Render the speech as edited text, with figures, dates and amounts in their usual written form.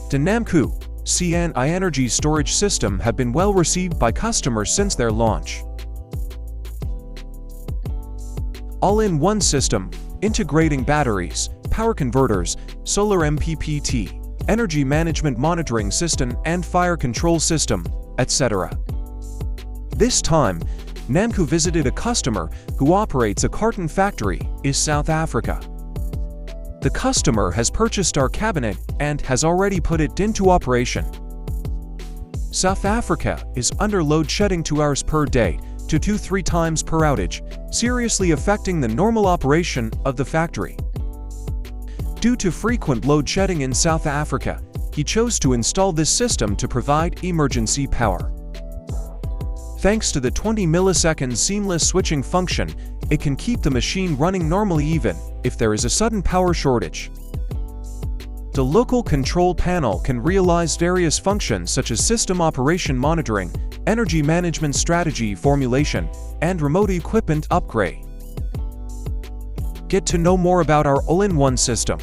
The Namkoo C&I Energy Storage System have been well received by customers since their launch. All-in-one system, integrating batteries, power converters, solar MPPT, energy management monitoring system and fire control system, etc. This time, Namkoo visited a customer who operates a carton factory in South Africa. The customer has purchased our cabinet and has already put it into operation. South Africa is under load shedding 2 hours per day to 2-3 times per outage, seriously affecting the normal operation of the factory. Due to frequent load shedding in South Africa, he chose to install this system to provide emergency power. Thanks to the 20 millisecond seamless switching function, it can keep the machine running normally even if there is a sudden power shortage. The local control panel can realize various functions such as system operation monitoring, energy management strategy formulation, and remote equipment upgrade. Get to know more about our all-in-one system.